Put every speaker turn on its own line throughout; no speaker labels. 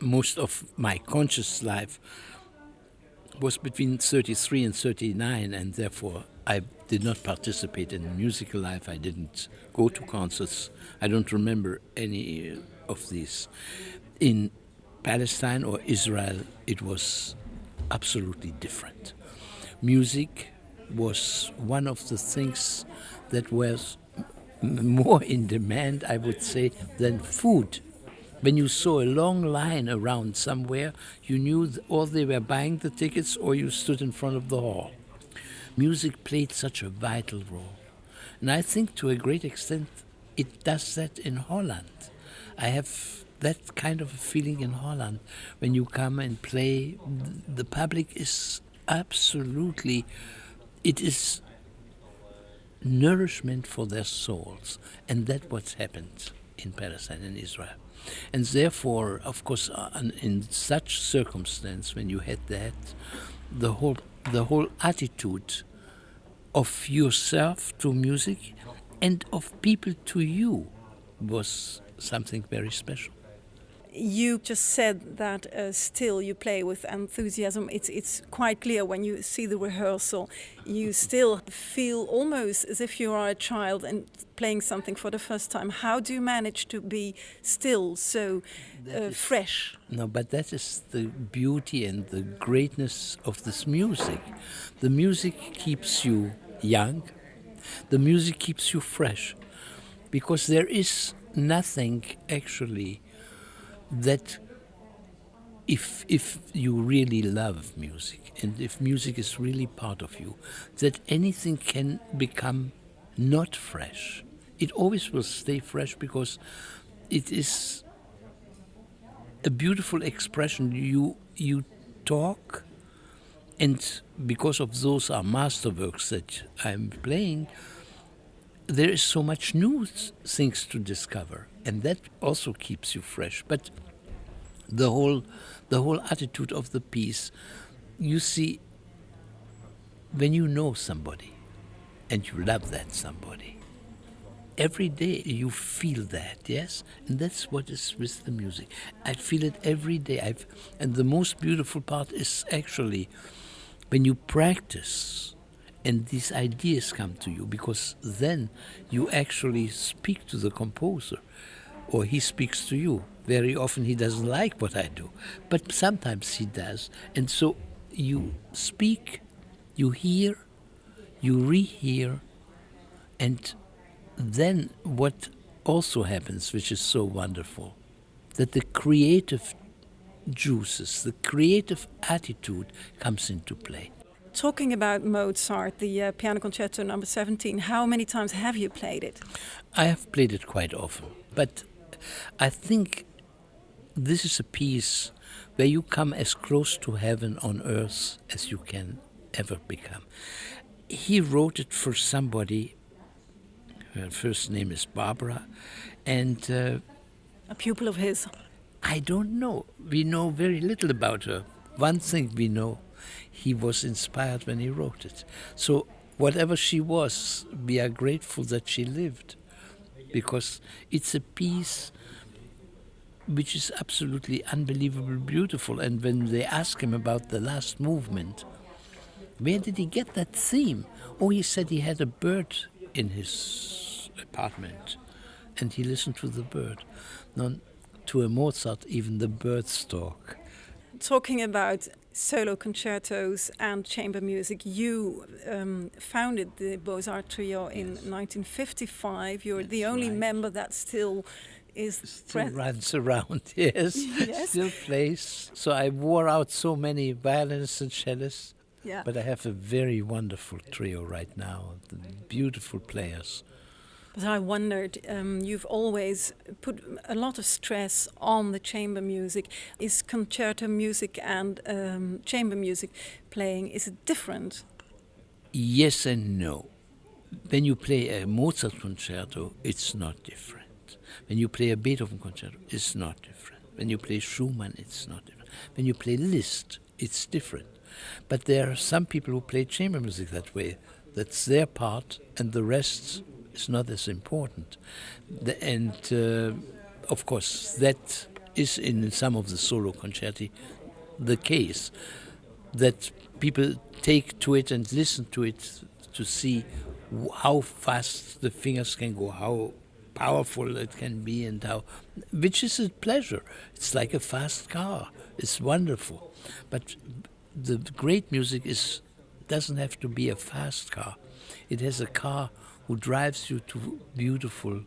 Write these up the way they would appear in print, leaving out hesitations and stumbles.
most of my conscious life was between 33 and 39, and therefore I did not participate in musical life. I didn't go to concerts. I don't remember any of these. In Palestine or Israel, it was absolutely different. Music was one of the things that was more in demand, I would say, than food. When you saw a long line around somewhere, you knew or they were buying the tickets or you stood in front of the hall. Music played such a vital role. And I think to a great extent it does that in Holland. I have that kind of a feeling in Holland. When you come and play, the public is absolutely, it is nourishment for their souls. And that's what happened in Palestine and Israel. And therefore, of course, in such circumstance, when you had that, the whole attitude of yourself to music and of people to you was something very special.
You just said that still you play with enthusiasm. It's quite clear when you see the rehearsal. You still feel almost as if you are a child and playing something for the first time. How do you manage to be still so fresh?
No, but that is the beauty and the greatness of this music. The music keeps you young. The music keeps you fresh. Because there is nothing actually that if you really love music and if music is really part of you, that anything can become not fresh. It always will stay fresh because it is a beautiful expression. You talk, and because of those are masterworks that I'm playing, there is so much new things to discover, and that also keeps you fresh. But the whole attitude of the piece, you see, when you know somebody and you love that somebody, every day you feel that, yes? And that's what is with the music. I feel it every day. And the most beautiful part is actually when you practice and these ideas come to you, because then you actually speak to the composer, or he speaks to you. Very often he doesn't like what I do, but sometimes he does. And so you speak, you hear, you rehear, and then what also happens, which is so wonderful, that the creative juices, the creative attitude comes into play.
Talking about Mozart, the Piano Concerto number 17, how many times have you played it?
I have played it quite often, but I think this is a piece where you come as close to heaven on earth as you can ever become. He wrote it for somebody, her first name is Barbara, and
a pupil of his.
I don't know. We know very little about her. One thing we know, he was inspired when he wrote it. So whatever she was, we are grateful that she lived, because it's a piece which is absolutely unbelievably beautiful. And when they ask him about the last movement, where did he get that theme? Oh, he said he had a bird in his apartment, and he listened to the bird. Now, to a Mozart, even the birds talk.
Talking about solo concertos and chamber music, you founded the Beaux-Arts Trio in 1955. You're the only member that still
runs around, yes.
Yes.
Still plays. So I wore out so many violinists and cellists.
Yeah.
But I have a very wonderful trio right now, beautiful players.
But I wondered, you've always put a lot of stress on the chamber music. Is concerto music and chamber music playing, is it different?
Yes and no. When you play a Mozart concerto, it's not different. When you play a Beethoven concerto, it's not different. When you play Schumann, it's not different. When you play Liszt, it's different. But there are some people who play chamber music that way. That's their part, and the rest is not as important. And of course, that is in some of the solo concerti the case, that people take to it and listen to it to see how fast the fingers can go, how powerful it can be, and how, which is a pleasure. It's like a fast car. It's wonderful. But the great music doesn't have to be a fast car. It has a car who drives you to beautiful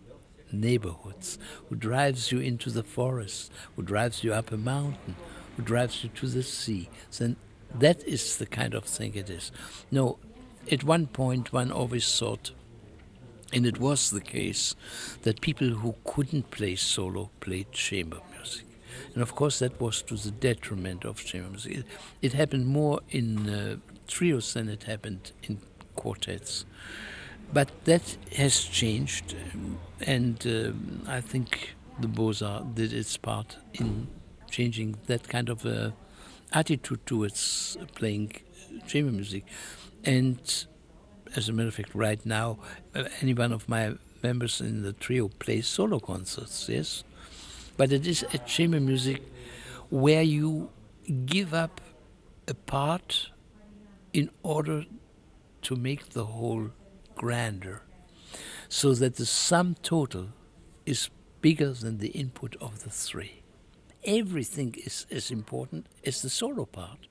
neighborhoods, who drives you into the forest, who drives you up a mountain, who drives you to the sea. Then that is the kind of thing it is. No, at one point one always thought, and it was the case, that people who couldn't play solo played chamber music. And of course that was to the detriment of chamber music. It happened more in trios than it happened in quartets. But that has changed, and I think the Mozart did its part in changing that kind of attitude towards playing chamber music. And as a matter of fact, right now, any one of my members in the trio plays solo concerts, yes? But it is a chamber music where you give up a part in order to make the whole grander, so that the sum total is bigger than the input of the three. Everything is as important as the solo part.